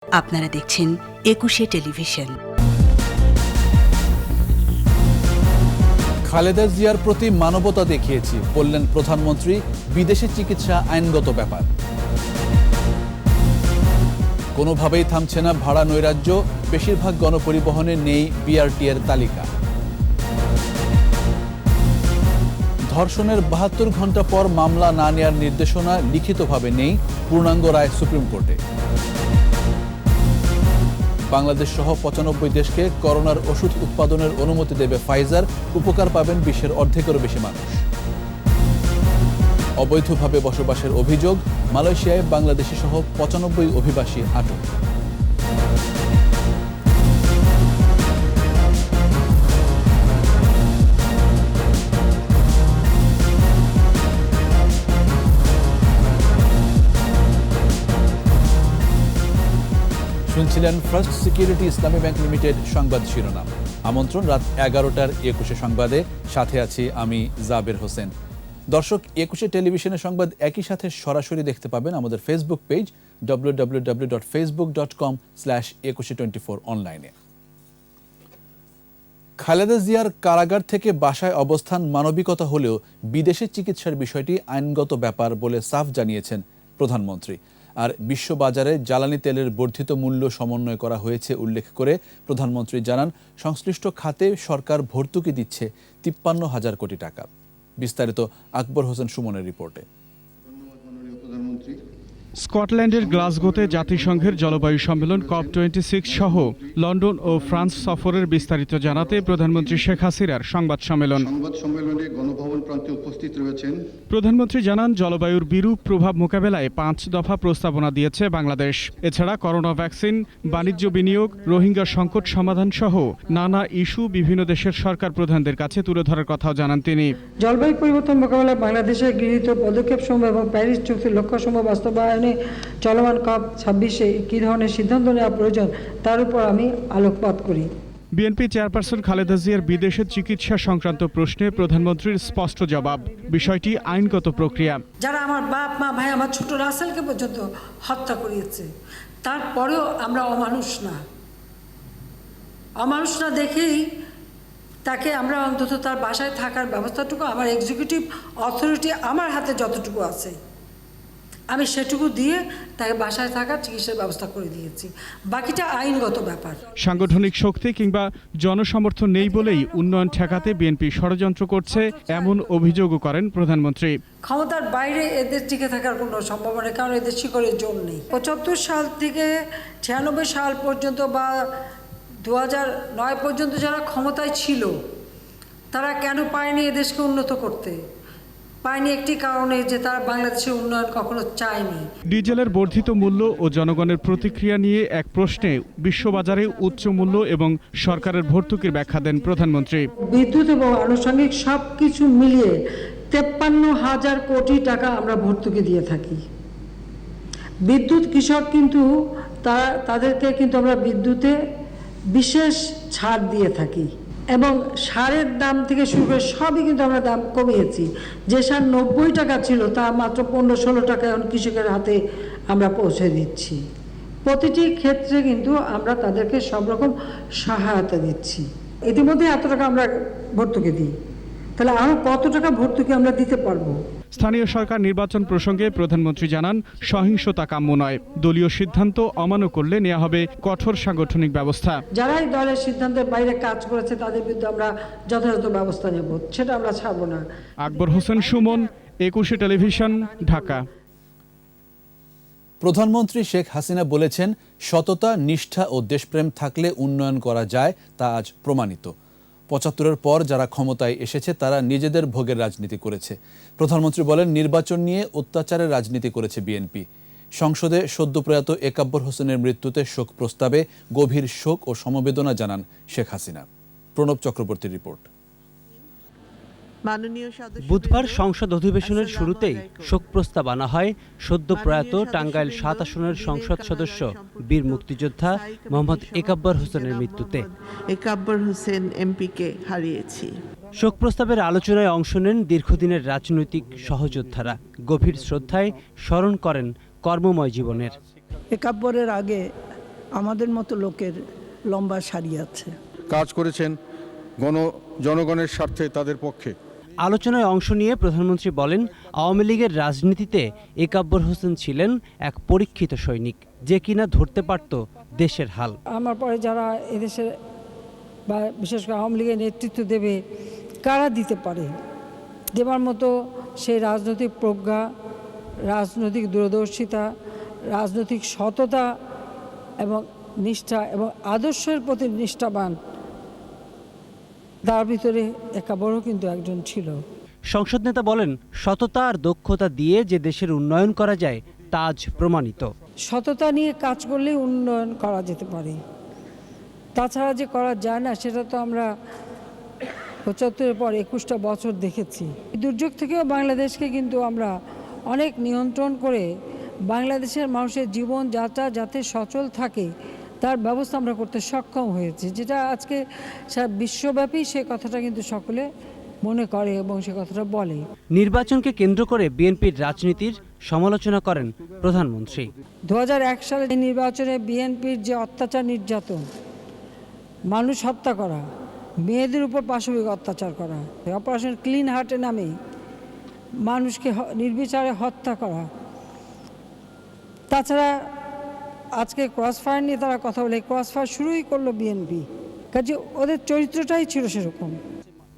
আপনারা দেখছেন একুশে টেলিভিশন। খালেদা জিয়ার প্রতি মানবতা দেখিয়েছি বললেন প্রধানমন্ত্রী। বিদেশে চিকিৎসা আইনগত ব্যাপার। কোনোভাবেই থামছে না ভাড়া নৈরাজ্য, বেশিরভাগ গণপরিবহনে নেই বিআরটি এর তালিকা। ধর্ষণের ৭২ ঘণ্টা পর মামলা না নেয়ার নির্দেশনা লিখিতভাবে নেই, পূর্ণাঙ্গ রায় সুপ্রিম কোর্টে। বাংলাদেশ সহ ৯৫ দেশকে করোনার ওষুধ উৎপাদনের অনুমতি দেবে ফাইজার, উপকার পাবেন বিশ্বের অর্ধেকেরও বেশি মানুষ। অবৈধভাবে বসবাসের অভিযোগ, মালয়েশিয়ায় বাংলাদেশি সহ ৯৫ অভিবাসী আটক। শুনছিলেন ফার্স্ট সিকিউরিটি ইসলামী ব্যাংক লিমিটেড সংবাদ শিরোনাম। আমন্ত্রণ রাত ১১টার একুশে সংবাদে, সাথে আছি আমি জাবের হোসেন। দর্শক, একুশে টেলিভিশনের সংবাদ একই সাথে সরাসরি দেখতে পাবেন আমাদের ফেসবুক পেজ www.facebook.com/2124 অনলাইনে। খালেদা জিয়ার কারাগার থেকে বাসায় অবস্থান মানবিকতা হলেও বিদেশে চিকিৎসার বিষয়টি আইনগত ব্যাপার বলে সাফ জানিয়েছেন প্রধানমন্ত্রী। আর বিশ্ববাজারে জ্বালানি তেলের বর্ধিত মূল্য সমন্বয় করা হয়েছে উল্লেখ করে প্রধানমন্ত্রী জানান, সংশ্লিষ্ট খাতে সরকার ভর্তুকি দিচ্ছে ৫৩,০০০ কোটি টাকা। বিস্তারিত আকবর হোসেন সুমনের রিপোর্টে। স্কটল্যান্ডের গ্লাসগোতে জাতিসংঘের জলবায়ু সম্মেলন COP26 সহ লন্ডন ও ফ্রান্স সফরের বিস্তারিত জানাতে প্রধানমন্ত্রী শেখ হাসিনার সংবাদ সম্মেলনে গণভবন প্রান্তে উপস্থিত রয়েছেন। প্রধানমন্ত্রী জানান, জলবায়ুর বিরূপ প্রভাব মোকাবেলায় ৫ দফা প্রস্তাবনা দিয়েছে বাংলাদেশ। এছাড়া করোনা ভ্যাকসিন, বাণিজ্য বিনিয়োগ, রোহিঙ্গা সংকট সমাধান সহ নানা ইস্যু বিভিন্ন দেশের সরকার প্রধানদের কাছে তুলে ধরার কথাও জানান তিনি। জলবায়ু পরিবর্তন মোকাবেলায় বাংলাদেশে গৃহীত পদক্ষেপসমূহ এবং প্যারিস চুক্তির লক্ষ্যসমূহ বাস্তবায়নে চলমান COP26-এ কী ধরনের সিদ্ধান্ত নেওয়া প্রয়োজন তার উপর আমি আলোকপাত করি। বিএনপি চেয়ারপারসন খালেদা জিয়ার বিদেশে চিকিৎসা সংক্রান্ত প্রশ্নে প্রধানমন্ত্রীর স্পষ্ট জবাব, বিষয়টি আইনগত প্রক্রিয়া। যারা আমার বাপ মা ভাই আমার ছোট রাসেলকে পর্যন্ত হত্যা করিয়েছে, তারপরেও আমরা অমানুষ না দেখেই তাকে আমরা অন্তত তার বাসায় থাকার ব্যবস্থাটুকু, আমার এক্সিকিউটিভ অথরিটি আমার হাতে যতটুকু আছে আমি সেটুকু দিয়ে তাকে বাসায় থাকার চিকিৎসার ব্যবস্থা করে দিয়েছি। বাকিটা আইনগত ব্যাপার। সাংগঠনিক শক্তি কিংবা জনসমর্থন নেই বলেই উন্নয়ন ঠেকাতে বিএনপি ষড়যন্ত্র করছে, এমন অভিযোগও করেন প্রধানমন্ত্রী। ক্ষমতার বাইরে এদের টিকে থাকার কোনো সম্ভাবনা নেই, কারণ এদের শিকড়ের জোর নেই। ৭৫ সাল থেকে ৯৬ সাল পর্যন্ত বা ২০০৯ পর্যন্ত যারা ক্ষমতায় ছিল তারা কেন পায়নি এদেশকে উন্নত করতে? পায়নি একটি কারণে, যে তারা বাংলাদেশের উন্নয়ন কখনো চায়নি। ডিজেলের বর্ধিত মূল্য ও জনগণের প্রতিক্রিয়া নিয়ে এক প্রশ্নে বিশ্ববাজারে উচ্চ মূল্য এবং সরকারের ভর্তুকির ব্যাখ্যা দেন প্রধানমন্ত্রী। বিদ্যুৎ এবং আনুষঙ্গিক সব কিছু মিলিয়ে ৫৩,০০০ কোটি টাকা আমরা ভর্তুকি দিয়ে থাকি। বিদ্যুৎ কৃষক কিন্তু তাদেরকে কিন্তু আমরা বিদ্যুতে বিশেষ ছাড় দিয়ে থাকি এবং সারের দাম থেকে শুরু করে সবই কিন্তু আমরা দাম কমিয়েছি। যে সার ৯০ টাকা ছিল তা মাত্র ১৫-১৬ টাকা এখন কৃষকের হাতে আমরা পৌঁছে দিচ্ছি। প্রতিটি ক্ষেত্রে কিন্তু আমরা তাদেরকে সব রকম সহায়তা দিচ্ছি। ইতিমধ্যে এত টাকা আমরা ভর্তুকি দিই, তাহলে আরও কত টাকা ভর্তুকি আমরা দিতে পারবো? স্থানীয় সরকার নির্বাচন প্রসঙ্গে প্রধানমন্ত্রী জানান, সহিংসতা কাম্য নয়, দলীয় সিদ্ধান্ত অমান্য করলে নেওয়া হবে কঠোর সাংগঠনিক ব্যবস্থা। যারাই দলের সিদ্ধান্তের বাইরে কাজ করেছে তাদের বিরুদ্ধে আমরা যথাযথ ব্যবস্থা নেব, সেটা আমরা ছাড়বো না। আকবর হোসেন সুমন, একুশে টেলিভিশন, ঢাকা। প্রধানমন্ত্রী শেখ হাসিনা বলেছেন, সততা, নিষ্ঠা ও দেশপ্রেম থাকলে উন্নয়ন করা যায়, তা আজ প্রমাণিত। ৭৫-এর পর যারা ক্ষমতায় এসেছে তারা নিজেদের ভোগের রাজনীতি করেছে। প্রধানমন্ত্রী বলেন, নির্বাচন নিয়ে অত্যাচারের রাজনীতি করেছে বিএনপি। সংসদে সদ্য প্রয়াত একাব্বর হোসেনের মৃত্যুতে শোক প্রস্তাবে গভীর শোক ও সমবেদনা জানান শেখ হাসিনা। প্রণব চক্রবর্তীর রিপোর্ট। বুধবার সংসদ অধিবেশনের শুরুতেই শোক প্রস্তাব আনা হয় সদ্য প্রয়াত টাঙ্গাইল ৭ আসনের সংসদ সদস্য বীর মুক্তিযোদ্ধা মোহাম্মদ একাব্বর হোসেনের মৃত্যুতে। একাব্বর হোসেন এমপিকে হারিয়েছি। শোক প্রস্তাবের আলোচনায় অংশ নেন দীর্ঘদিনের রাজনৈতিক সহযোদ্ধারা। গভীর শ্রদ্ধায় স্মরণ করেন কর্মময় জীবনের। একাব্বরের আগে আমাদের মতো লোকের লম্বা সারি আছে। কাজ করেছেন জনগণের স্বার্থে, তাদের পক্ষে। আলোচনায় অংশ নিয়ে প্রধানমন্ত্রী বলেন, আওয়ামী লীগের রাজনীতিতে একাব্বর হোসেন ছিলেন এক পরীক্ষিত সৈনিক, যে কিনা ধরতে পারত দেশের হাল। আমার পরে যারা এদেশের বা বিশেষ করে আওয়ামী লীগের নেতৃত্ব দেবে, কারা দিতে পারে, দেবার মতো সেই রাজনৈতিক প্রজ্ঞা, রাজনৈতিক দূরদর্শিতা, রাজনৈতিক সততা এবং নিষ্ঠা এবং আদর্শের প্রতি নিষ্ঠাবান, তার ভিতরে একাব্বরও কিন্তু একজন ছিল। সংসদ নেতা বলেন, সততা আর দক্ষতা দিয়ে যে দেশের উন্নয়ন করা যায় তা আজ প্রমাণিত। সততা নিয়ে কাজ করলেই উন্নয়ন করা যেতে পারে, তাছাড়া যে করা যায় না সেটা তো আমরা ৭৫-এর পর ২১টা বছর দেখেছি। দুর্যোগ থেকেও বাংলাদেশকে কিন্তু আমরা অনেক নিয়ন্ত্রণ করে বাংলাদেশের মানুষের জীবনযাত্রা যাতে সচল থাকে তার ব্যবস্থা আমরা করতে সক্ষম হয়েছি, যেটা আজকে সারা বিশ্বব্যাপী সে কথাটা কিন্তু সকলে মনে করে এবং সে কথাটা বলে। নির্বাচনকে কেন্দ্র করে বিএনপির রাজনীতির সমালোচনা করেন প্রধানমন্ত্রী। ২০০১ সালে নির্বাচনে বিএনপির যে অত্যাচার, নির্যাতন, মানুষ হত্যা করা, মেয়েদের উপর পাশবিক অত্যাচার করা, অপারেশন ক্লিন হার্টে নামে মানুষকে নির্বিচারে হত্যা করা, তাছাড়া আজকে ক্রসফায়ার নিয়ে তারা কথা বলে, ক্রসফায়ার শুরুই করলো বিএনপি, কাজে ওদের চরিত্রটাই ছিল সেরকম।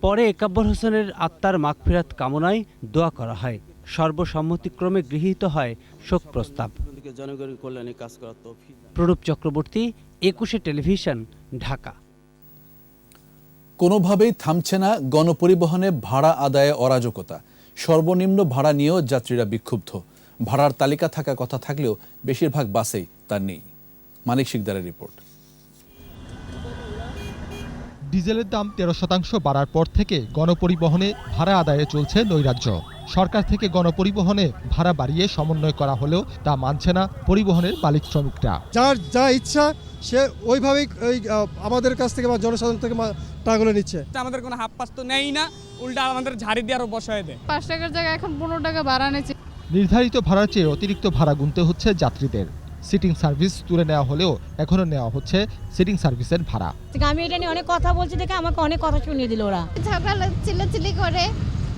পরে একাব্বর হোসেনের আত্মার মাগফিরাত কামনায় দোয়া করা হয়। সর্বসম্মতিক্রমে গৃহীত হয় শোক প্রস্তাব। প্রণব চক্রবর্তী, ২১শে টেলিভিশন, ঢাকা। কোনোভাবেই থামছে না গণপরিবহনে ভাড়া আদায়ে অরাজকতা। সর্বনিম্ন ভাড়া নিয়েও যাত্রীরা বিক্ষুব্ধ। ভাড়ার তালিকা থাকার কথা থাকলেও বেশিরভাগ বাসেই তা নেই। মানিক শিকদারের রিপোর্ট। ডিজেলের দাম ১৩% বাড়ার পর থেকে গণপরিবহনে ভাড়া আদায়ে চলছে নৈরাজ্য। সরকার থেকে গণপরিবহনে ভাড়া বাড়িয়ে সমন্বয় করা হলেও তা মানছে না পরিবহনের মালিক শ্রমিকরা। যার যা ইচ্ছা সে ওইভাবেই আমাদের কাছ থেকে বা জনসাধারণ থেকে টাকাগুলো নিচ্ছে। আমাদের কোনো হাফ পাস তো নেই না, উল্টা আমাদের ঝাড়ি দিয়ে আরো বসায় দেয়। ৫ টাকার জায়গায় এখন ১৫ টাকা ভাড়া নিচ্ছে। নির্ধারিত ভাড়ার চেয়ে অতিরিক্ত ভাড়া গুনতে হচ্ছে যাত্রীদের। সিটিং সার্ভিস তুলে নেওয়া হলেও এখনো নেওয়া হচ্ছে সিটিং সার্ভিসের ভাড়া। আমি এটা নিয়ে অনেক কথা বলছি দেখে আমাকে অনেক কথা শুনিয়ে দিল ওরা। ঝগড়া চিল্লাচিল্লি করে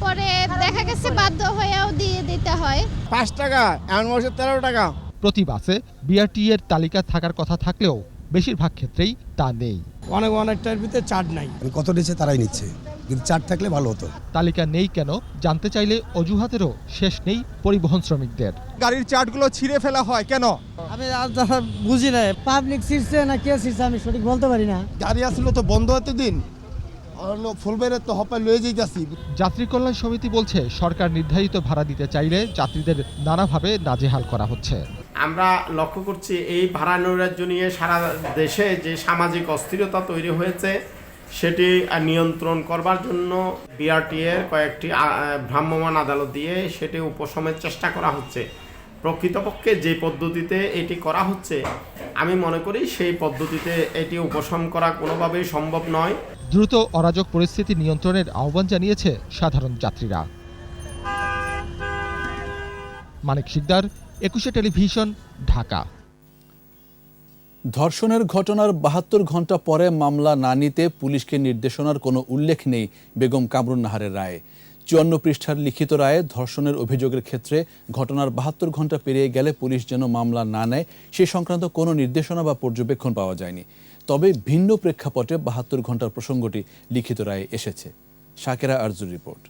পরে দেখা গেছে বাধ্য হয়েও দিয়ে দিতে হয়। ৫ টাকা, এমন বছর ১৩ টাকা। প্রতি বাসে বিআরটি এর তালিকা থাকার কথা থাকলেও বেশিরভাগ ক্ষেত্রেই তা নেই। অনেকটার ভিতরে চার্জ নাই। কত নিচ্ছে তারাই নিচ্ছে, কিন্তু চার্জ থাকলে ভালো হতো। তালিকা নেই কেন জানতে চাইলে অজুহাতেরও শেষ নেই পরিবহন শ্রমিকদের। গাড়ির চার্টগুলো ছিঁড়ে ফেলা হয় কেন? আমি বুঝি না, পাবলিক ছিঁড়ছে না কে ছিঁড়ছে আমি সঠিক বলতে পারি না। গাড়ি আসলে তো বন্ধ হতে দিন, ফুলবেড়ে তো হপায় লয়ে যাইতাছি। যাত্রী কল্যাণ সমিতি বলছে, সরকার নির্ধারিত ভাড়া দিতে চাইলে যাত্রীদের নানাভাবে নাজেহাল করা হচ্ছে। আমরা লক্ষ্য করছি এই ভাড়া নৈরাজ্য নিয়ে সারা দেশে যে সামাজিক অস্থিরতা তৈরি হয়েছে সেটি নিয়ন্ত্রণ করবার জন্য বিআরটি এর কয়েকটি ভ্রাম্যমাণ আদালত দিয়ে সেটি উপশমের চেষ্টা করা হচ্ছে। প্রকৃতপক্ষে যে পদ্ধতিতে এটি করা হচ্ছে আমি মনে করি সেই পদ্ধতিতে এটি উপশম করা কোনোভাবেই সম্ভব নয়। দ্রুত অরাজক পরিস্থিতি নিয়ন্ত্রণের আহ্বান জানিয়েছে সাধারণ যাত্রীরা। মানিক শিকদার, ২১শে টেলিভিশন, ঢাকা। ধর্ষণের ঘটনার ৭২ ঘন্টা পরে মামলা না নিতে পুলিশকে নির্দেশনার কোনো উল্লেখ নেই বেগম কামরুন নাহারের রায়ে। ৫৪ পৃষ্ঠার লিখিত রায়ে ধর্ষণের অভিযোগের ক্ষেত্রে ঘটনার ৭২ ঘন্টা পেরিয়ে গেলে পুলিশ যেন মামলা না নেয় সে সংক্রান্ত কোনো নির্দেশনা বা পর্যবেক্ষণ পাওয়া যায়নি। তবে ভিন্ন প্রেক্ষাপটে ৭২ ঘন্টার প্রসঙ্গটি লিখিত রায়ে এসেছে। শাকেরা আরজুর রিপোর্ট।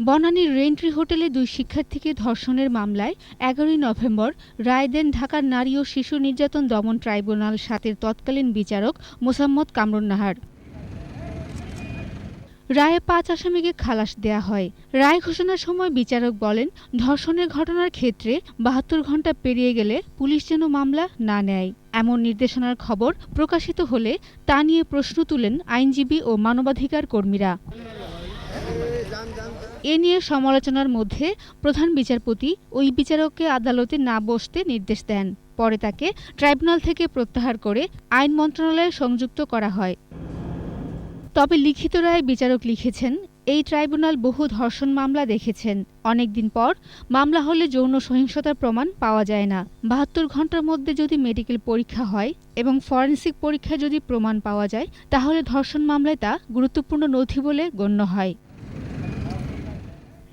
বনানীর রেন্ট্রি হোটেলে ২ শিক্ষার্থীকে ধর্ষণের মামলায় ১১ নভেম্বর রায় দেন ঢাকার নারী ও শিশু নির্যাতন দমন ট্রাইব্যুনাল ৭-এর তৎকালীন বিচারক মোসাম্মদ কামরুন নাহার। রায়ে ৫ আসামিকে খালাস দেয়া হয়। রায় ঘোষণার সময় বিচারক বলেন, ধর্ষণের ঘটনার ক্ষেত্রে ৭২ ঘন্টা পেরিয়ে গেলে পুলিশ যেন মামলা না নেয়। এমন নির্দেশনার খবর প্রকাশিত হলে তা নিয়ে প্রশ্ন তুলেন আইনজীবী ও মানবাধিকার কর্মীরা। এ নিয়ে সমালোচনার মধ্যে প্রধান বিচারপতি ওই বিচারককে আদালতে না বসতে নির্দেশ দেন। পরে তাকে ট্রাইব্যুনাল থেকে প্রত্যাহার করে আইন মন্ত্রণালয়ে সংযুক্ত করা হয়। তবে লিখিত রায়ে বিচারক লিখেছেন, এই ট্রাইব্যুনাল বহু ধর্ষণ মামলা দেখেছেন। অনেকদিন পর মামলা হলে যৌন সহিংসতার প্রমাণ পাওয়া যায় না। ৭২ ঘন্টার মধ্যে যদি মেডিকেল পরীক্ষা হয় এবং ফরেনসিক পরীক্ষায় যদি প্রমাণ পাওয়া যায়, তাহলে ধর্ষণ মামলায় তা গুরুত্বপূর্ণ নথি বলে গণ্য হয়।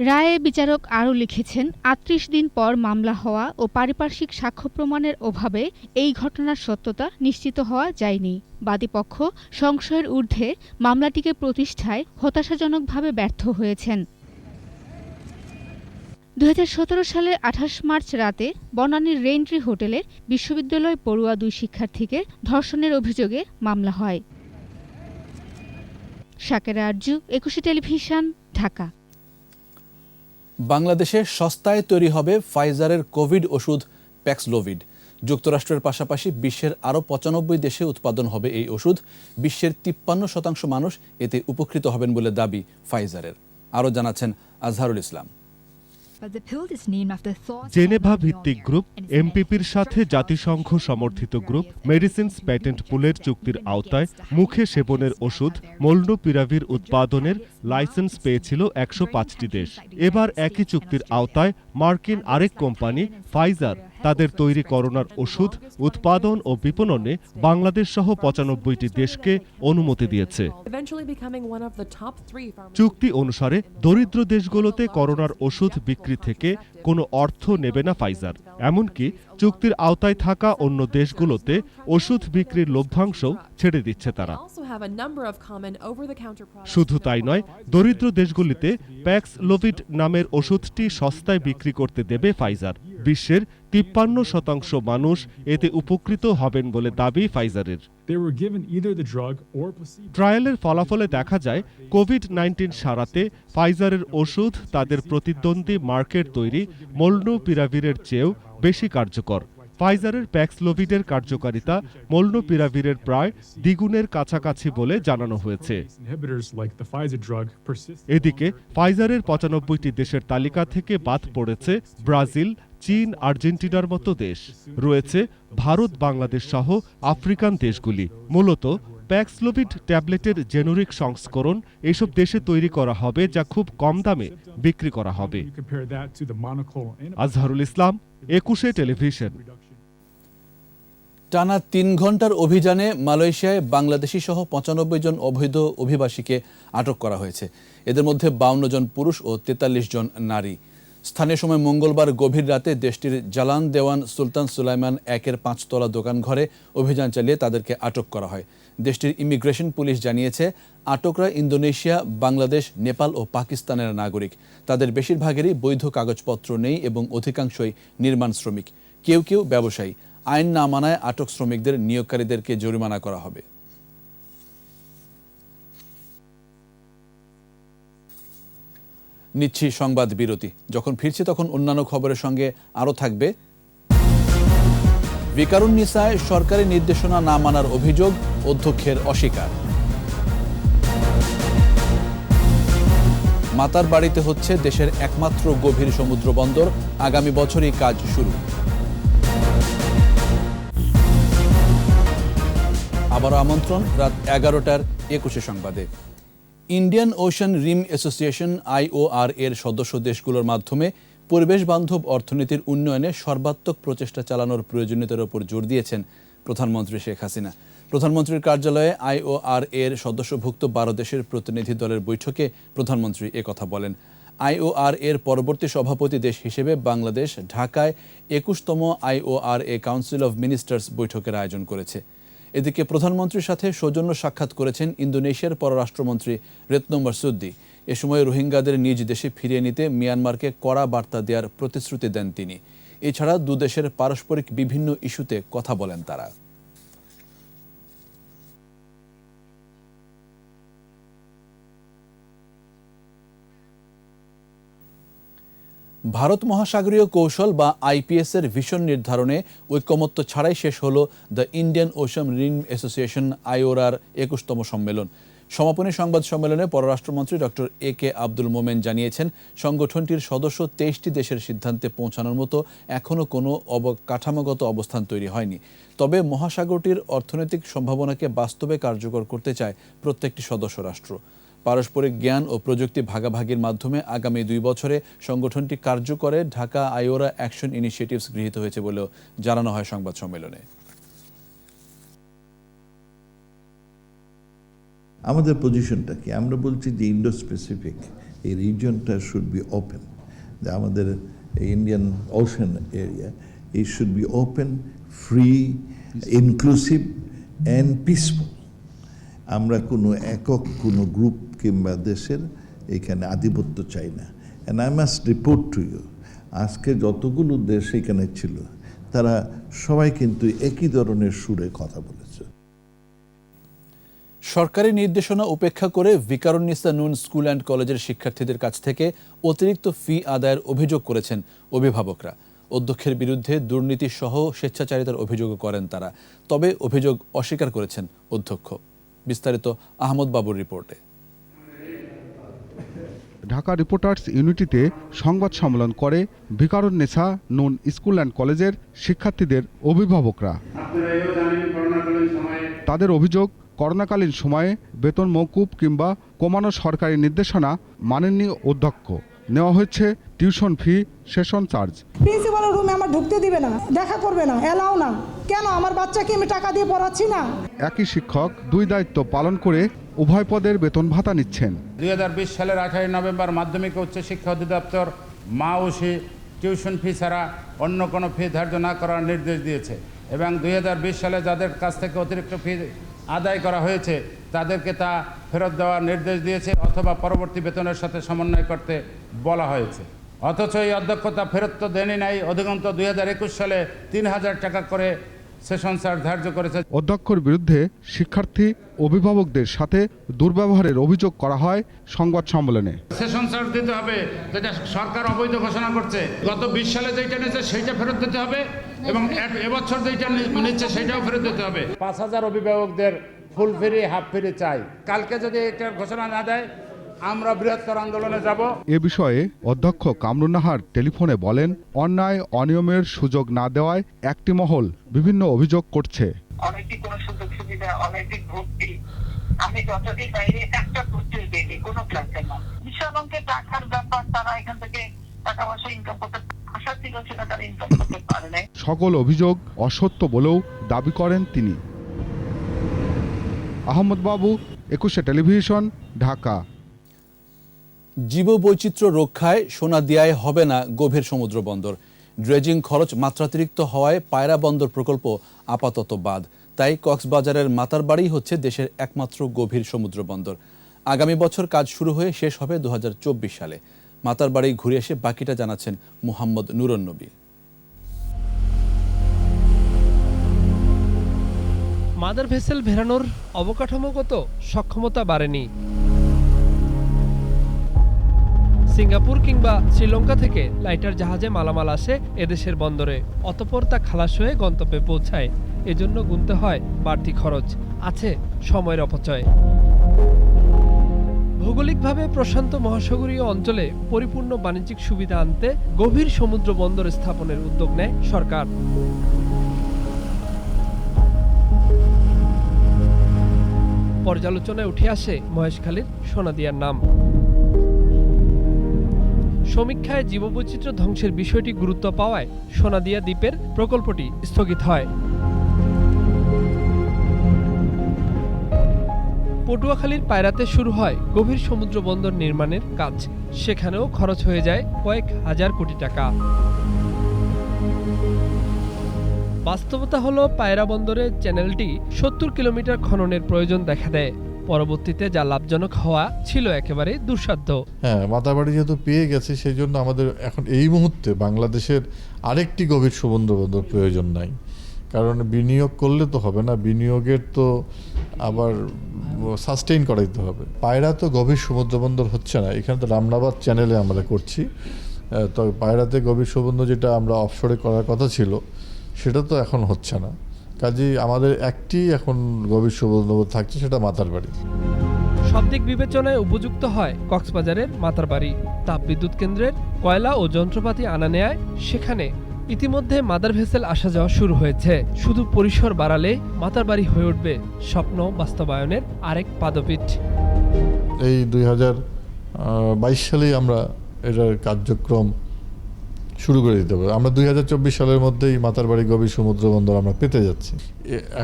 রায়ে বিচারক আরও লিখেছেন, ৩৮ দিন পর মামলা হওয়া ও পারিপার্শ্বিক সাক্ষ্য প্রমাণের অভাবে এই ঘটনার সত্যতা নিশ্চিত হওয়া যায়নি। বাদীপক্ষ সংশয়ের ঊর্ধ্বে মামলাটিকে প্রতিষ্ঠায় হতাশাজনকভাবে ব্যর্থ হয়েছেন। ২০১৭ সালের ২৮ মার্চ রাতে বনানীর রেইনট্রি হোটেলে বিশ্ববিদ্যালয় পড়ুয়া ২ শিক্ষার্থীকে ধর্ষণের অভিযোগে মামলা হয়। শাকেরা আরজু, একুশে টেলিভিশন, ঢাকা। বাংলাদেশে সস্তায় তৈরি হবে ফাইজারের কোভিড ওষুধ প্যাক্সলোভিড। যুক্তরাষ্ট্রের পাশাপাশি বিশ্বের আরও ৯৫ দেশে উৎপাদন হবে এই ওষুধ। বিশ্বের ৫৩% মানুষ এতে উপকৃত হবেন বলে দাবি ফাইজারের। আরও জানাচ্ছেন আজহারুল ইসলাম। জেনেভা ভিত্তিক গ্রুপ এমপিপির সাথে জাতিসংঘ সমর্থিত গ্রুপ মেডিসিনস প্যাটেন্ট পুলের চুক্তির আওতায় মুখে সেবনের ওষুধ মোলনুপিরাভির উৎপাদনের লাইসেন্স পেয়েছিল ১০৫টি দেশ। এবার একই চুক্তির আওতায় মার্কিন আরেক কোম্পানি ফাইজার তাদের তৈরি করোনার ওষুধ উৎপাদন ও বিপণনে বাংলাদেশ সহ ৯৫টি দেশকে অনুমতি দিয়েছে। চুক্তি অনুসারে দরিদ্র দেশগুলোতে করোনার ওষুধ বিক্রি থেকে কোনো অর্থ নেবে না ফাইজার। এমনকি চুক্তির আওতায় থাকা অন্য দেশগুলোতে ওষুধ বিক্রির লভ্যাংশও ছেড়ে দিচ্ছে তারা। শুধু তাই নয়, দরিদ্র দেশগুলিতে প্যাক্সলোভিড নামের ওষুধটি সস্তায় বিক্রি করতে দেবে ফাইজার। বিশ্বের ৫৩% মানুষ এতে উপকৃত হবেন বলে দাবি ফাইজারের। ট্রায়ালের ফলাফলে দেখা যায় কোভিড-১৯ সারাতে ফাইজারের ওষুধ তাদের প্রতিদ্বন্দ্বী মার্কের তৈরি মোলনুপিরাভিরের চেয়েও বেশি কার্যকর। ফাইজারের প্যাক্সলোভিডের কার্যকারিতা মোলনুপিরাভিরের প্রায় দ্বিগুণের কাছাকাছি বলে জানানো হয়েছে। এদিকে ফাইজারের ৯৫টি দেশের তালিকা থেকে বাদ পড়েছে ব্রাজিল, চীন, আর্জেন্টিনার মতো দেশ। রয়েছে ভারত, বাংলাদেশ সহ আফ্রিকান দেশগুলি। মূলত প্যাক্সলোভিড ট্যাবলেটের জেনেরিক সংস্করণ এসব দেশে তৈরি করা হবে, যা খুব কম দামে বিক্রি করা হবে। আজহারুল ইসলাম, একুশে টেলিভিশন। টানা ৩ ঘন্টার অভিযানে মালয়েশিয়ায় বাংলাদেশি সহ ৯৫ জন অবৈধ অভিবাসীকে আটক করা হয়েছে। এদের মধ্যে ৫২ জন পুরুষ ও ৪৩ জন নারী। স্থানীয় সময় মঙ্গলবার গভীর রাতে দেশটির জালান দেওয়ান সুলতান সুলাইমান ১-এর ৫তলা দোকান ঘরে অভিযান চালিয়ে তাদেরকে আটক করা হয়। দেশটির ইমিগ্রেশন পুলিশ জানিয়েছে, আটকরা ইন্দোনেশিয়া, বাংলাদেশ, নেপাল ও পাকিস্তানের নাগরিক। তাদের বেশিরভাগেরই বৈধ কাগজপত্র নেই এবং অধিকাংশই নির্মাণ শ্রমিক। কেউ কেউ ব্যবসায়ী। আইন না মানায় আটক শ্রমিকদের নিয়োগকারীদেরকে জরিমানা করা হবে। নিচ্ছি সংবাদ বিরতি। যখন ফিরছি তখন অন্যান্য খবরের সঙ্গে আরও থাকবে ভিকারুন্নিসায় সরকারি নির্দেশনা না মানার অভিযোগ, অধ্যক্ষের অস্বীকার। মাতার বাড়িতে হচ্ছে দেশের একমাত্র গভীর সমুদ্র বন্দর, আগামী বছরই কাজ শুরু। আবারও আমন্ত্রণ রাত ১১টার একুশে সংবাদে। ইন্ডিয়ান ওশান রিম অ্যাসোসিয়েশন IOR এর সদস্য দেশগুলোর মাধ্যমে পরিবেশ বান্ধব অর্থনীতির উন্নয়নে সর্বাত্মক প্রচেষ্টা চালানোর প্রয়োজনীয়তার উপর জোর দিয়েছেন প্রধানমন্ত্রী শেখ হাসিনা। প্রধানমন্ত্রীর কার্যালয়ে IOR এর সদস্যভুক্ত ১২ দেশের প্রতিনিধি দলের বৈঠকে প্রধানমন্ত্রী একথা বলেন। IOR এর পরবর্তী সভাপতি দেশ হিসেবে বাংলাদেশ ঢাকায় ২১তম IOR কাউন্সিল অব মিনিস্টার্স বৈঠকের আয়োজন করেছে। এদিকে প্রধানমন্ত্রীর সাথে সৌজন্য সাক্ষাৎ করেছেন ইন্দোনেশিয়ার পররাষ্ট্রমন্ত্রী রেতনো মারসুদি। এ সময় রোহিঙ্গাদের নিজ দেশে ফিরিয়ে নিতে মিয়ানমারকে কড়া বার্তা দেওয়ার প্রতিশ্রুতি দেন তিনি। এছাড়া দুদেশের পারস্পরিক বিভিন্ন ইস্যুতে কথা বলেন তারা। ভারত মহাসাগরীয় কৌশল বা IPS এর ভিশন নির্ধারণে ঐকমত্য ছাড়াই শেষ হলো the Indian ocean Rim association IOR ২১তম সম্মেলন। সমাপনী সংবাদ সম্মেলনে পররাষ্ট্রমন্ত্রী ডক্টর AK আব্দুল মোমেন জানিয়েছেন, সংগঠনটির সদস্য ২৩টি দেশের সিদ্ধান্তে পৌঁছানোর মতো এখনও কোনো অবকাঠামোগত অবস্থান তৈরি হয়নি। তবে মহাসাগরটির অর্থনৈতিক সম্ভাবনাকে বাস্তবে কার্যকর করতে চায় প্রত্যেকটি সদস্য রাষ্ট্র। পারস্পরিক জ্ঞান ও প্রযুক্তি ভাগাভাগির মাধ্যমে আগামী 2 বছরে সংগঠনটি কার্য করে ঢাকা আইওরা অ্যাকশন ইনিশিয়েটিভস গৃহীত হয়েছে বলেও জানানো হয় সংবাদ সম্মেলনে। আমাদের পজিশনটা কি? আমরা বলছি যে ইন্ডো স্পেসিফিক এই রিজিয়নটা শুড বি ওপেন, যে আমাদের Indian ocean area it should be open, free, inclusive and peaceful. আমরা কোনো একক কোনো গ্রুপ কিংবা দেশের এখানে আধিপত্য চাই না। and I must report to you, আজকে যতগুলো দেশ এখানে ছিল তারা সবাই কিন্তু একই ধরনের সুরে কথা বলেছে। সরকারি নির্দেশনা উপেক্ষা করে ভিকারুন্নিসা নূন স্কুল অ্যান্ড কলেজের শিক্ষার্থীদের কাছ থেকে অতিরিক্ত ফি আদায়ের অভিযোগ করেছেন অভিভাবকরা। অধ্যক্ষের বিরুদ্ধে দুর্নীতি সহ স্বেচ্ছাচারিতার অভিযোগও করেন তারা, তবে অভিযোগ অস্বীকার করেছেন অধ্যক্ষ। বিস্তারিত আহমদ বাবুর রিপোর্টে। ঢাকা রিপোর্টার্স ইউনিটিতে সংবাদ সম্মেলন করে ভিকারুন্নিসা নূন স্কুল অ্যান্ড কলেজের শিক্ষার্থীদের অভিভাবকরা। তাদের অভিযোগ, করোনাকালীন সময়ে বেতন মওকুফ কিংবা কমানো সরকারি নির্দেশনা মানেননি অধ্যক্ষ। নেওয়া হয়েছে টিউশন ফি, সেশন চার্জ। প্রিন্সিপালের রুমে আমার ঢুকতে দিবে না, দেখা করবে না, এলাও না। কেন? আমার বাচ্চাকে আমি টাকা দিয়ে পড়াচ্ছি না। একই শিক্ষক 2 দায়িত্ব পালন করে উভয় পদের বেতন ভাতা নিচ্ছেন। 2020 সালের 28 নভেম্বর মাধ্যমিক উচ্চ শিক্ষা অধিদপ্তর মাওসি টিউশন ফি ছাড়া অন্য কোনো ফি ধার্য না করার নির্দেশ দিয়েছে এবং 2020 সালে যাদের কাছ থেকে অতিরিক্ত ফি আদায় করা হয়েছে তাদেরকে তা ফেরত দেওয়ার নির্দেশ দিয়েছে অথবা পরবর্তী বেতনের সাথে সমন্বয় করতে বলা হয়েছে। অথচ এই অধ্যক্ষ তা ফেরত তো দেনই নাই। অধিকন্তু 2021 সালে 3000 টাকা করে সেশন চার্জ ধার্য করেছে। অধ্যক্ষের বিরুদ্ধে শিক্ষার্থী অভিভাবকদের সাথে দুর্ব্যবহারের অভিযোগ করা হয় সংবাদ সম্মেলনে। সেশন চার্জ দিতে হবে, যেটা সরকার অবৈধ ঘোষণা করছে। গত 20 সালে যেটা নিয়েছে সেইটা ফেরত দিতে হবে এবং এবছর যেটা নিচ্ছে সেটাও ফেরত দিতে হবে। 5000 অভিভাবকদের ফুল ফ্রি হাফ ফ্রি চাই। কালকে যদি এটার ঘোষণা না দেয় আমরা বৃহত্তর আন্দোলনে যাব। এ বিষয়ে অধ্যক্ষ কামরুন নাহার টেলিফোনে বলেন, অন্যায় অনিয়মের সুযোগ না দেওয়ায় একটি মহল বিভিন্ন অভিযোগ করছে। অনৈতিক কোনো সুযোগ সুবিধা, অনৈতিক ভর্তি, আমি যতদিন বাইরে একটা ভর্তি দেয়নি কোনো ক্লাসে না। বিশাল অঙ্কের টাকার ব্যাপার, তারা এখান থেকে টাকা পয়সা ইনকাম করতে আশা ছিল, সেটা তারা ইনকাম করতে পারে নাই। সকল অভিযোগ অসত্য বলেও দাবি করেন তিনি। আহমদ বাবু, 21 টেলিভিশন, ঢাকা। জীববৈচিত্র্য রক্ষায় সোনাদিয়ায় হবে না গভীর সমুদ্র বন্দর। ড্রেজিং খরচ মাত্রাতিরিক্ত হওয়ায় পায়রা বন্দর প্রকল্প আপাতত বাদ। তাই কক্সবাজারের মাতারবাড়ি হচ্ছে দেশের একমাত্র গভীর সমুদ্র বন্দর। আগামী বছর কাজ শুরু হয়ে শেষ হবে 2024 সালে। মাতারবাড়ি ঘুরে এসে বাকিটা জানাচ্ছেন মুহাম্মদ নুরুন নবী। মাদার ভেসেল ভেড়ানোর অবকাঠামোগত সক্ষমতা বাড়েনি। সিঙ্গাপুর কিংবা শ্রীলঙ্কা থেকে লাইটার জাহাজে মালামাল আসে এদেশের বন্দরে, অতঃপর তা খালাস হয়ে গন্তব্যে পৌঁছায়। এজন্য গুনতে হয় বাড়তি খরচ, আছে সময়ের অপচয়। ভৌগোলিকভাবে প্রশান্ত মহাসাগরীয় অঞ্চলে পরিপূর্ণ বাণিজ্যিক সুবিধা আনতে গভীর সমুদ্র বন্দর স্থাপনের উদ্যোগ নেয় সরকার। পর্যালোচনায় উঠে আসে মহেশখালীর সোনাদিয়ার নাম। সমীক্ষায় জীববৈচিত্র্য ধ্বংসের বিষয়টি গুরুত্ব পাওয়ায় সোনাদিয়া দ্বীপের প্রকল্পটি স্থগিত হয়। পটুয়াখালীর পায়রাতে শুরু হয় গভীর সমুদ্র বন্দর নির্মাণের কাজ। সেখানেও খরচ হয়ে যায় কয়েক হাজার কোটি টাকা। বাস্তবতা হলো পায়রা বন্দরের চ্যানেলটি 70 কিলোমিটার খননের প্রয়োজন দেখা দেয়। পরবর্তীতে যা লাভজনক হওয়া ছিল একেবারে দুঃসাধ্য। হ্যাঁ, মাতারবাড়ি যেহেতু পেয়ে গেছে সেই জন্য আমাদের এখন এই মুহূর্তে বাংলাদেশের আরেকটি গভীর সমুদ্র বন্দর প্রয়োজন নাই। কারণ বিনিয়োগ করলে তো হবে না, বিনিয়োগের তো আবার সাস্টেইন করাইতে হবে। পায়রা তো গভীর সমুদ্র বন্দর হচ্ছে না, এখানে তো রামনাবাদ চ্যানেলে আমরা করছি। তো পায়রাতে গভীর সমুদ্র যেটা আমরা অফশোরে করার কথা ছিল সেটা তো এখন হচ্ছে না। কাজেই আমাদের একটি এখন গভীর সমুদ্র থাকছে, সেটা মাতারবাড়ি। সব দিক বিবেচনায় উপযুক্ত হয় কক্সবাজারের মাতারবাড়ি। তাপবিদ্যুৎ কেন্দ্রের কয়লা ও যন্ত্রপাতি আনা নেয় সেখানে ইতিমধ্যে মাদার ভেসেল আসা যাওয়া শুরু হয়েছে। শুধু পরিসর বাড়ালে মাতারবাড়ি হয়ে উঠবে স্বপ্ন বাস্তবায়নের আরেক পাদপীঠ। এই 2022 সালেই আমরা এটার কার্যক্রম শুরু করে দিতে হবে। আমরা 2024 সালের মধ্যেই মাতারবাড়ি গভীর সমুদ্র বন্দর আমরা পেতে যাচ্ছি।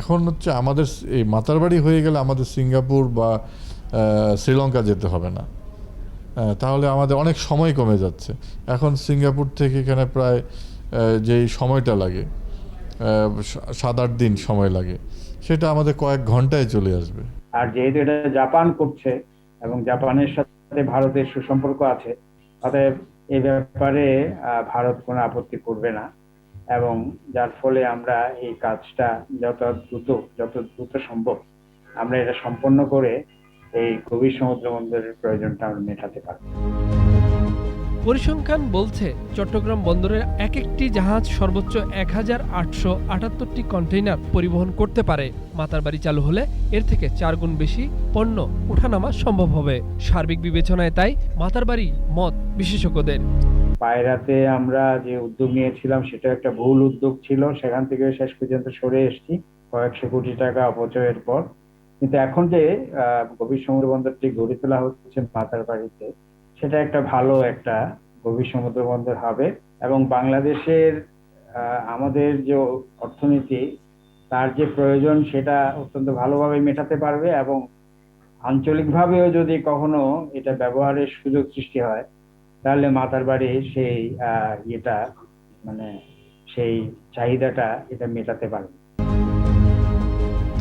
এখন হচ্ছে আমাদের এই মাতারবাড়ি হয়ে গেলে আমাদের সিঙ্গাপুর বা শ্রীলঙ্কা যেতে হবে না, তাহলে আমাদের অনেক সময় কমে যাচ্ছে। এখন সিঙ্গাপুর থেকে এখানে প্রায় যেই সময়টা লাগে 7-8 দিন সময় লাগে, সেটা আমাদের কয়েক ঘন্টায় চলে আসবে। আর যেহেতু এটা জাপান করছে এবং জাপানের সাথে ভারতের সুসম্পর্ক আছে, অতএব এই ব্যাপারে ভারত কোনো আপত্তি করবে না, এবং যার ফলে আমরা এই কাজটা যত দ্রুত সম্ভব আমরা এটা সম্পন্ন করে এই গভীর সমুদ্র বন্দরের প্রয়োজনটা আমরা মেটাতে পারব। পরিসংখ্যান বলছে চট্টগ্রাম বন্দরের এক একটি জাহাজ সর্বোচ্চ 1878টি কন্টেইনার পরিবহন করতে পারে। মাতারবাড়ি চালু হলে এর থেকে 4 গুণ বেশি পণ্য ওঠানামা সম্ভব হবে। সার্বিক বিবেচনায় তাই মাতারবাড়ি মত বিশেষজ্ঞদের। পায়রাতে আমরা যে উদ্যোগ নিয়েছিলাম সেটা একটা ভুল উদ্যোগ ছিল, সেখান থেকে শেষ পর্যন্ত সরে এসেছি কয়েকশো কোটি টাকা অপচয়ের পর। কিন্তু এখন যে গভীর সমুদ্র বন্দরটি গড়ে তোলা হচ্ছে মাতারবাড়িতে, সেটা একটা ভালো একটা গভীর সমুদ্র বন্দর হবে এবং বাংলাদেশের আমাদের যে অর্থনীতি তার যে প্রয়োজন সেটা অত্যন্ত ভালোভাবে মেটাতে পারবে, এবং আঞ্চলিকভাবেও যদি কখনো এটা ব্যবহারের সুযোগ সৃষ্টি হয় তাহলে মাতারবাড়ি সেই সেই চাহিদাটা এটা মেটাতে পারবে।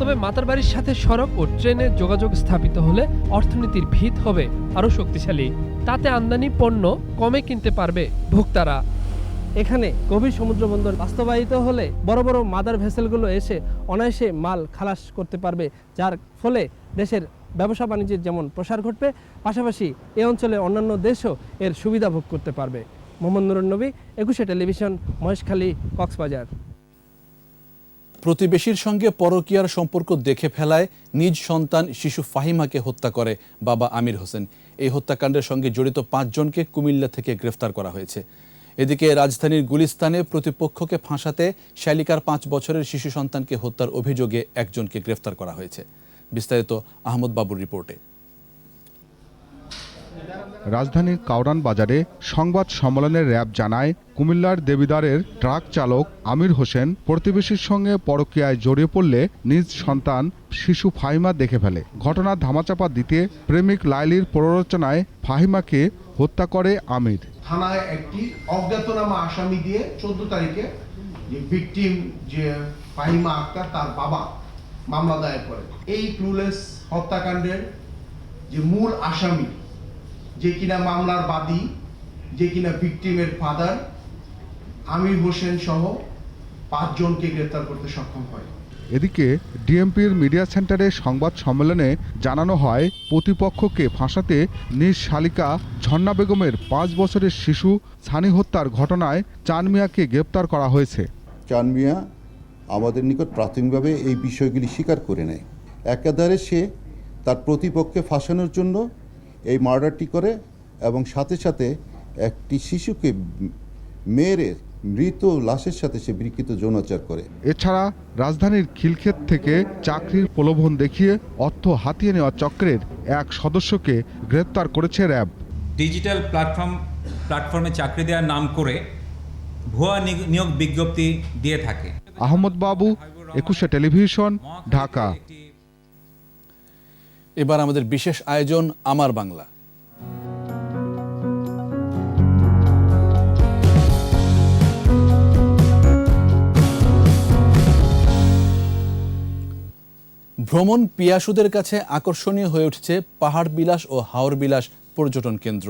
তবে মাতারবাড়ির সাথে সড়ক ও ট্রেনের যোগাযোগ স্থাপিত হলে অর্থনীতির ভিত হবে আরো শক্তিশালী। তাতে আমদানি পণ্য কমে কিনতে পারবে ভোক্তারা। এখানে গভীর সমুদ্র বন্দর বাস্তবায়িত হলে বড় বড় মাদার ভেসেলগুলো এসে অনায়াসে মাল খালাস করতে পারবে, যার ফলে দেশের ব্যবসা বাণিজ্যের যেমন প্রসার ঘটবে, পাশাপাশি এই অঞ্চলে অন্যান্য দেশও এর সুবিধা ভোগ করতে পারবে। মোহাম্মদ নুরুন নবী, 21 টেলিভিশন, মহেশখালী, কক্সবাজার। প্রতিবেশীর সঙ্গে পরকীয়ার সম্পর্ক দেখে ফেলায় নিজ সন্তান শিশু ফাহিমাকে হত্যা করে বাবা আমির হোসেন। এই হত্যাকাণ্ডের সঙ্গে জড়িত 5 জনকে কুমিল্লা থেকে গ্রেফতার করা হয়েছে। এদিকে রাজধানীর গুলিস্তানে প্রতিপক্ষকে ফাঁসাতে শালিকার 5 বছরের শিশু সন্তানকে হত্যার অভিযোগে একজনকে গ্রেফতার করা হয়েছে। বিস্তারিত আহমদ বাবুর রিপোর্টে। রাজধানীর কাউরান বাজারে সংবাদ সম্মেলনে র্যাব জানায়, কুমিল্লার দেবিদারের ট্রাক চালক আমির হোসেন প্রতিবেশীর সঙ্গে পরকীয়ায় জড়িয়ে পড়লে নিজ সন্তান শিশু ফাহিমা দেখে ফেলে। ঘটনার ধামাচাপা দিতে প্রেমিক লাইলির প্ররোচনায় ফাহিমাকে হত্যা করে আমির। থানায় একটি অজ্ঞাতনামা আসামি দিয়ে 14 তারিখে যে ভিকটিম যে ফাহিমা আক্তার তার বাবা মামলা দায়ের করে। এই ক্লুলেস হত্যাকাণ্ডের যে মূল আসামি, যে কিনা মামলার বাদী, যে কিনা ভিকটিমের ফাদার আমির হোসেন সহ 5 জনকে গ্রেফতার করতে সক্ষম হয়। এদিকে ডিএমপির মিডিয়া সেন্টারে সংবাদ সম্মেলনে জানানো হয়, প্রতিপক্ষকে ফাঁসাতে নিজ শালিকা ঝর্ণা বেগমের 5 বছরের শিশু সানি হত্যার ঘটনায় চান মিয়াকে গ্রেপ্তার করা হয়েছে। চান মিয়া আমাদের নিকট প্রাথমিকভাবে এই বিষয়গুলি স্বীকার করে নেয়। একাধারে সে তার প্রতিপক্ষকে ফাঁসানোর জন্য এই মার্ডারটি করে এবং সাথে সাথে একটি শিশুকে মেরে মৃত লাশের সাথে সে বিকৃত যৌনাচার করে। এছাড়া রাজধানীর খিলক্ষেত থেকে চাকরির প্রলোভন দেখিয়ে অর্থ হাতিয়ে নেওয়া চক্রের এক সদস্যকে গ্রেপ্তার করেছে র্যাব। ডিজিটাল প্ল্যাটফর্মে চাকরি দেওয়ার নাম করে ভুয়া নিয়োগ বিজ্ঞপ্তি দিয়ে থাকে। আহমদ বাবু, 21 টেলিভিশন, ঢাকা। এবার আমাদের বিশেষ আয়োজন আমার বাংলা। ভ্রমণ পিয়াসুদের কাছে আকর্ষণীয় হয়ে উঠছে পাহাড় বিলাস ও হাওর বিলাস পর্যটন কেন্দ্র।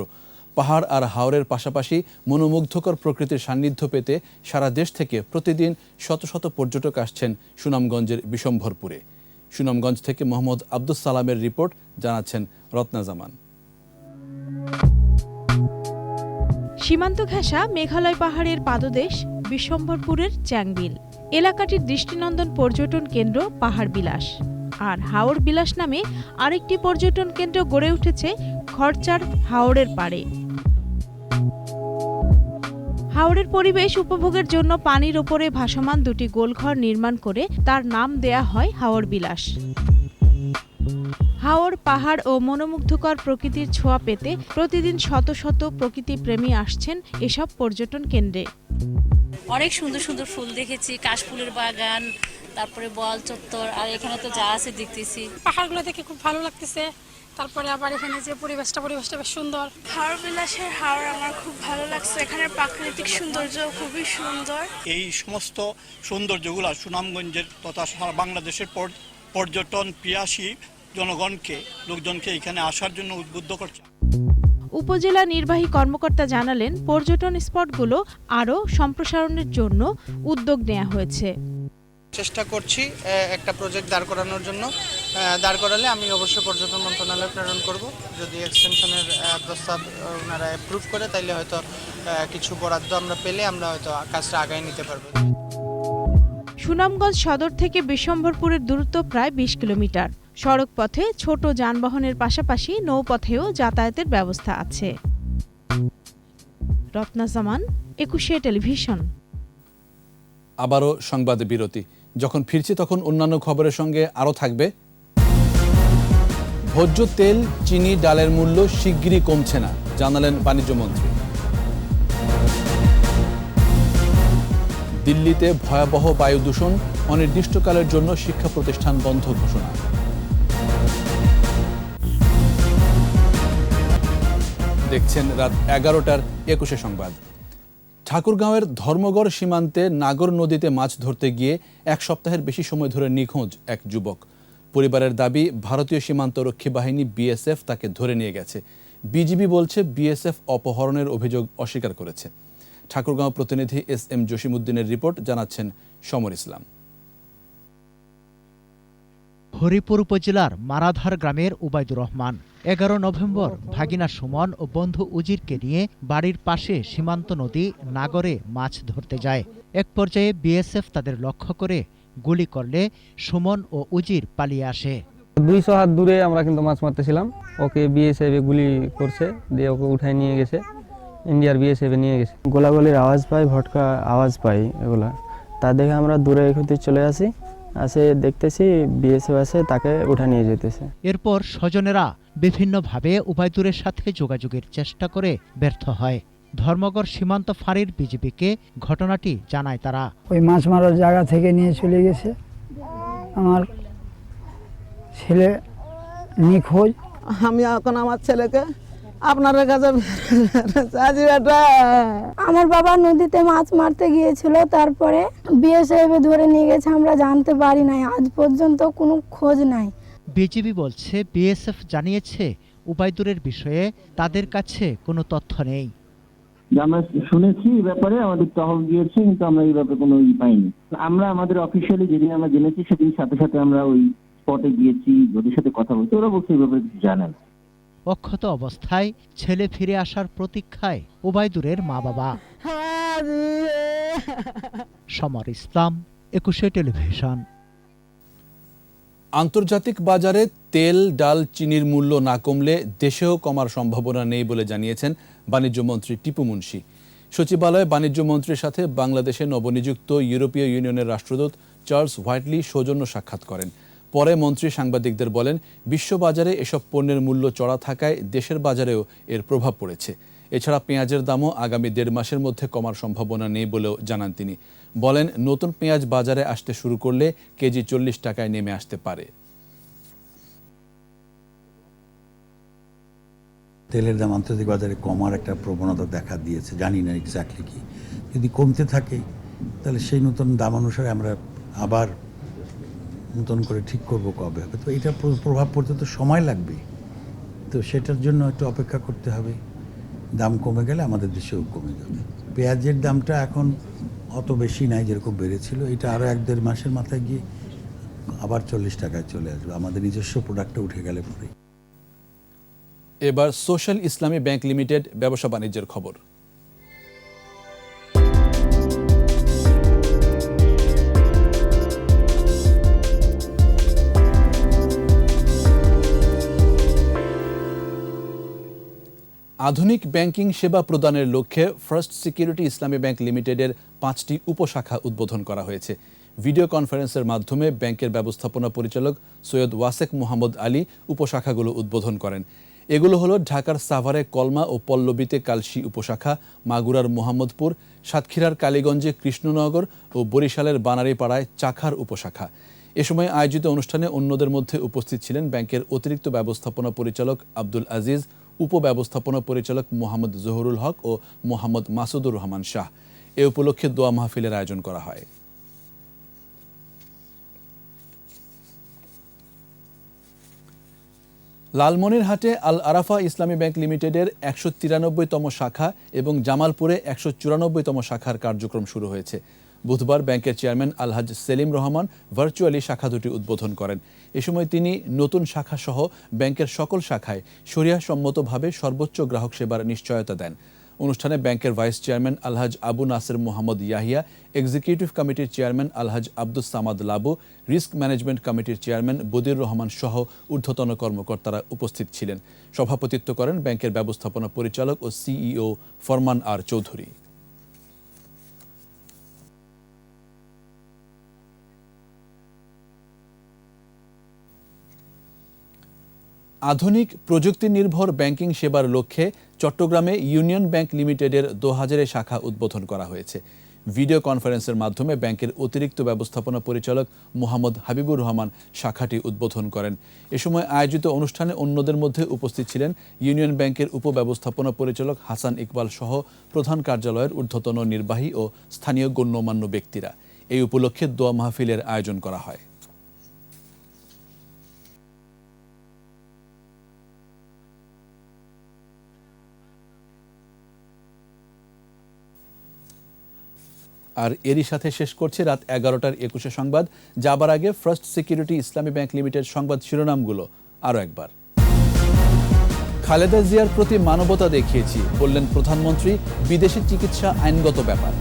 পাহাড় আর হাওরের পাশাপাশি মনোমুগ্ধকর প্রকৃতির সান্নিধ্য পেতে সারা দেশ থেকে প্রতিদিন শত শত পর্যটক আসছেন সুনামগঞ্জের বিশম্ভরপুরে। সুনামগঞ্জ থেকে মোহাম্মদ আব্দুস সালামের রিপোর্ট, জানাচ্ছেন রত্না জামান। সীমান্ত ঘেঁষা মেঘালয় পাহাড়ের পাদদেশ বিশম্ভরপুরের চ্যাংবিল এলাকাটির দৃষ্টিনন্দন পর্যটন কেন্দ্র পাহাড় বিলাস। আর হাওর বিলাস নামে আরেকটি পর্যটন কেন্দ্র গড়ে উঠেছে খরচার হাওরের পাড়ে। হাওরের পরিবেশ উপভোগের জন্য পানির ওপরে ভাসমান 2টি গোলঘর নির্মাণ করে তার নাম দেয়া হয় হাওর বিলাস। হাওর, পাহাড় ও মনোমুগ্ধকর প্রকৃতির ছোঁয়া পেতে প্রতিদিন শত শত প্রকৃতিপ্রেমী আসছেন এসব পর্যটন কেন্দ্রে। অনেক সুন্দর সুন্দর ফুল দেখেছি, কাশফুলের বাগান, তারপরে বল চত্বর, আর এখানে তো যা আছে দেখতেছি। পাহাড়গুলো দেখে খুব ভালো লাগতেছে। তারপরে আবার এখানে যে পরিবেশটা বেশ সুন্দর। হাওর বিলাসের হাওর আমার খুব ভালো লাগছে, এখানে প্রাকৃতিক সৌন্দর্য খুবই সুন্দর। এই সমস্ত সৌন্দর্যগুলো সুনামগঞ্জের তথা সারা বাংলাদেশের পর্যটন পিয়াসী লোকজনকে এখানে আসার জন্য উদ্বুদ্ধ করছে। উপজেলা নির্বাহী কর্মকর্তা জানালেন, পর্যটন স্পটগুলো আরও সম্প্রসারণের জন্য উদ্যোগ নেওয়া হয়েছে। চেষ্টা করছি একটা প্রজেক্ট দাঁড় করানোর জন্য। দাঁড় করালে আমি অবশ্যই পর্যটন মন্ত্রণালয়ে প্রেরণ করব। যদি এক্সটেনশনের প্রস্তাব ওনারা অ্যাপ্রুভ করে তাহলে হয়তো কিছু বরাদ্দ আমরা পেলে আমরা হয়তো কাজটা আগায় নিতে পারবো। সুনামগঞ্জ সদর থেকে বিশ্বম্ভরপুরের দূরত্ব প্রায় 20 কিলোমিটার। সড়ক পথে ছোট যানবাহনের পাশাপাশি নৌপথেও যাতায়াতের ব্যবস্থা আছে। রত্না জামান, 21 টেলিভিশন। আবারও সংবাদে বিরতি। যখন ফিরছি তখন অন্যান্য খবরের সঙ্গে আরও থাকবে। ভোজ্য তেল, চিনি, ডালের মূল্য শিগগিরই কমছে না, জানালেন বাণিজ্য মন্ত্রী। দিল্লিতে ভয়াবহ বায়ু দূষণ, অনির্দিষ্টকালের জন্য শিক্ষা প্রতিষ্ঠান বন্ধ ঘোষণা। দেখছেন রাত 11টার 21 সংবাদ। ঠাকুরগাঁওয়ের ধর্মগড় সীমান্তে নাগর নদীতে মাছ ধরতে গিয়ে 1 সপ্তাহের বেশি সময় ধরে নিখোঁজ এক যুবক। পরিবারের দাবি, ভারতীয় সীমান্ত রক্ষী বাহিনী বিএসএফ তাকে ধরে নিয়ে গেছে। বিজিবি বলছে বিএসএফ অপহরণের অভিযোগ অস্বীকার করেছে। ঠাকুরগাঁও প্রতিনিধি SM জসিমউদ্দিনের রিপোর্ট, জানাচ্ছেন সমর ইসলাম। হরিপুর উপজেলার মারাধার গ্রামের উবাইদুর রহমান 11 নভেম্বর ভাগিনা সুমন ও বন্ধু উজিরকে নিয়ে বাড়ির পাশে সীমান্ত নদী নাগরে মাছ ধরতে যায়। এক পর্যায়ে বিএসএফ তাদের লক্ষ্য করে গুলি করলে সুমন ও উজির পালিয়ে আসে। 200 হাত দূরে আমরা কিন্তু মাছ মারতেছিলাম, ওকে বিএসএফ গুলি করছে, দিয়ে ওকে উঠায় নিয়ে গেছে, ইন্ডিয়ার বিএসএফ নিয়ে গেছে। গোলাগুলির আওয়াজ পাই, ভটকা আওয়াজ পাই, এগুলা তা দেখে আমরা দূরে চলে আসি, আসে দেখতেছি বিএসএফ আছে, তাকে উঠা নিয়ে যেতেছে। এরপর স্বজনেরা বিভিন্নভাবে উবাইদুরের সাথে যোগাযোগের চেষ্টা করে ব্যর্থ হয়। ধর্মগড় সীমান্ত ফাঁড়ির বিজিবিকে ঘটনাটি জানায় তারা। ওই মাছ মারার জায়গা থেকে নিয়ে চলে গেছে। আমার ছেলে নিখোঁজ। আমি এখন আমার ছেলেকে আপনার কাছে আমার বাবা নদীতে মাছ মারতে গিয়েছিল, তারপরে বিএসএফ ধরে নিয়ে গেছে, আমরা জানতে পারি নাই, আজ পর্যন্ত কোনো খোঁজ নাই। বিজিবি বলছে বিএসএফ জানিয়েছে উবাইদুরের বিষয়ে তাদের কাছে কোনো তথ্য নেই। আমরা শুনেছি এই ব্যাপারে, আমাদের টহল গিয়েছে, কিন্তু আমরা এই ব্যাপারে কোনো পাইনি। আমরা আমাদের অফিসিয়ালি যেদিন আমরা জেনেছি সেদিন সাথে সাথে আমরা ওই স্পটে গিয়েছি, ওদের সাথে কথা বলছি, ওরা বলছে এই ব্যাপারে কিছু জানে না। অক্ষত অবস্থায় ছেলে ফিরে আসার প্রতীক্ষায় উবাইদুরের মা বাবা। সমর ইসলাম, 21 টেলিভিশন। আন্তর্জাতিক বাজারে তেল, ডাল, চিনির মূল্য না কমলে দেশেও কমার সম্ভাবনা নেই বলে জানিয়েছেন বাণিজ্যমন্ত্রী টিপু মুনশি। সচিবালয়ে বাণিজ্যমন্ত্রীর সাথে বাংলাদেশে নবনিযুক্ত ইউরোপীয় ইউনিয়নের রাষ্ট্রদূত চার্লস হোয়াইটলি সৌজন্য সাক্ষাৎ করেন। পরে মন্ত্রী সাংবাদিকদের বলেন, বিশ্ববাজারে এসব পণ্যের মূল্য চড়া থাকায় দেশের বাজারেও এর প্রভাব পড়েছে। এছাড়া পেঁয়াজের দামও আগামী 1.5 মাসের মধ্যে কমার সম্ভাবনা নেই বলেও জানান তিনি। বলেন, নতুন পেঁয়াজ বাজারে আসতে শুরু করলে কেজি 40 টাকায় নেমে আসতে পারে। তেলের দাম আন্তর্জাতিক বাজারে কমার একটা প্রবণতা দেখা দিয়েছে, জানি না এক্স্যাক্টলি কি। যদি কমতে থাকে তাহলে সেই নতুন দাম অনুসারে আমরা আবার নতুন করে ঠিক করব কবে হবে। তো এটা প্রভাব পড়তে তো সময় লাগবে, তো সেটার জন্য একটু অপেক্ষা করতে হবে। দাম কমে গেলে আমাদের দেশেও কমে যাবে। পেঁয়াজের দামটা এখন অত বেশি নাই যেরকম বেড়েছিল, এটা আরও 1-1.5 মাসের মাথায় গিয়ে আবার 40 টাকায় চলে আসবে, আমাদের নিজস্ব প্রোডাক্টটা উঠে গেলে পরে। এবার সোশ্যাল ইসলামী ব্যাংক লিমিটেড ব্যবসা বাণিজ্যের খবর। আধুনিক ব্যাংকিং সেবা প্রদানের লক্ষ্যে ফার্স্ট সিকিউরিটি ইসলামী ব্যাংক লিমিটেডের 5টি উপশাখা উদ্বোধন করা হয়েছে। ভিডিও কনফারেন্সের মাধ্যমে ব্যাংকের ব্যবস্থাপনা পরিচালক সৈয়দ ওয়াসেক মোহাম্মদ আলী উপশাখাগুলো উদ্বোধন করেন। এগুলো হলো ঢাকার সাভারে কলমা ও পল্লবীতে কালশী উপশাখা, মাগুরার মোহাম্মদপুর, সাতক্ষীরার কালীগঞ্জে কৃষ্ণনগর ও বরিশালের বানারীপাড়ায় চাখার উপশাখা। এ সময় আয়োজিত অনুষ্ঠানে অন্যদের মধ্যে উপস্থিত ছিলেন ব্যাংকের অতিরিক্ত ব্যবস্থাপনা পরিচালক আব্দুল আজিজ, উপব্যবস্থাপনা পরিচালক মোহাম্মদ জহুরুল হক ও মোহাম্মদ মাসুদুর রহমান শাহ। এ উপলক্ষে দোয়া মাহফিলের আয়োজন করা হয়। লালমনিরহাটে আল আরাফা ইসলামী ব্যাংক লিমিটেডের ১৯৩তম শাখা এবং জামালপুরে ১৯৪তম শাখার কার্যক্রম শুরু হয়েছে। বুধবার ব্যাংকের চেয়ারম্যান আলহাজ সেলিম রহমান ভার্চুয়ালি শাখা দুটি উদ্বোধন করেন। এ সময় তিনি নতুন শাখা সহ ব্যাংকের সকল শাখায় শরিয়াসম্মতভাবে সর্বোচ্চ গ্রাহক সেবার নিশ্চয়তা দেন। অনুষ্ঠানে ব্যাংকের ভাইস চেয়ারম্যান আলহাজ আবু নাসের মোহাম্মদ ইয়াহিয়া, এক্সিকিউটিভ কমিটির চেয়ারম্যান আলহাজ আব্দুস সামাদ লাবু, রিস্ক ম্যানেজমেন্ট কমিটির চেয়ারম্যান বদির রহমান সহ ঊর্ধ্বতন কর্মকর্তারা উপস্থিত ছিলেন। সভাপতিত্ব করেন ব্যাংকের ব্যবস্থাপনা পরিচালক ও সিইও ফরমান আর চৌধুরী। আধুনিক প্রযুক্তি নির্ভর ব্যাংকিং সেবার লক্ষ্যে চট্টগ্রামে ইউনিয়ন ব্যাংক লিমিটেডের দোহাজারে শাখা উদ্বোধন করা হয়েছে। ভিডিও কনফারেন্সের মাধ্যমে ব্যাংকের অতিরিক্ত ব্যবস্থাপনা পরিচালক মোহাম্মদ হাবিবুর রহমান শাখাটি উদ্বোধন করেন। এ সময় আয়োজিত অনুষ্ঠানে অন্যদের মধ্যে উপস্থিত ছিলেন ইউনিয়ন ব্যাংকের উপব্যবস্থাপনা পরিচালক হাসান ইকবাল সহ প্রধান কার্যালয়ের ঊর্ধ্বতন নির্বাহী ও স্থানীয় গণ্যমান্য ব্যক্তিরা। এই উপলক্ষে দোয়া মাহফিলের আয়োজন করা হয়। আর এরই সাথে শেষ করছে রাত 11টার 21 সংবাদ। যাবার আগে ফার্স্ট সিকিউরিটি ইসলামী ব্যাংক লিমিটেড সংবাদ শিরোনামগুলো আরও একবার। খালেদা জিয়ার প্রতি মানবতা দেখিয়েছি, বললেন প্রধানমন্ত্রী। বিদেশি চিকিৎসা আইনগত ব্যাপার।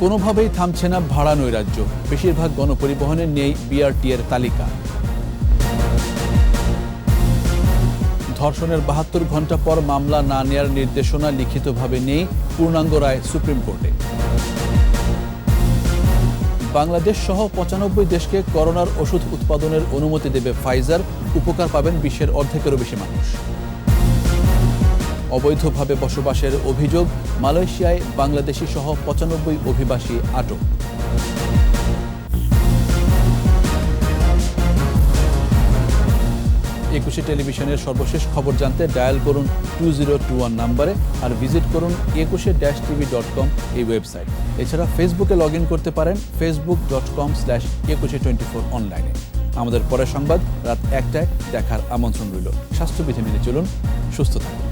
কোনোভাবেই থামছে না ভাড়া নৈরাজ্য, বেশিরভাগ গণপরিবহনে নেই বিআরটি এর তালিকা। ধর্ষণের 72 ঘণ্টা পর মামলা না নেয়ার নির্দেশনা লিখিতভাবে নেই, পূর্ণাঙ্গ রায় সুপ্রিম কোর্টে। বাংলাদেশ সহ 95 দেশকে করোনার ওষুধ উৎপাদনের অনুমতি দেবে ফাইজার, উপকার পাবেন বিশ্বের অর্ধেকেরও বেশি মানুষ। অবৈধভাবে বসবাসের অভিযোগ, মালয়েশিয়ায় বাংলাদেশি সহ 95 অভিবাসী আটক। একুশে টেলিভিশনের সর্বশেষ খবর জানতে ডায়াল করুন 2021 নম্বরে আর ভিজিট করুন ekushe-tv.com এই ওয়েবসাইট। এছাড়া ফেসবুকে লগ ইন করতে পারেন facebook.com/ekushe24 অনলাইনে। আমাদের পরের সংবাদ রাত 1টায় দেখার আমন্ত্রণ রইল। স্বাস্থ্যবিধি মেনে চলুন, সুস্থ থাকুন।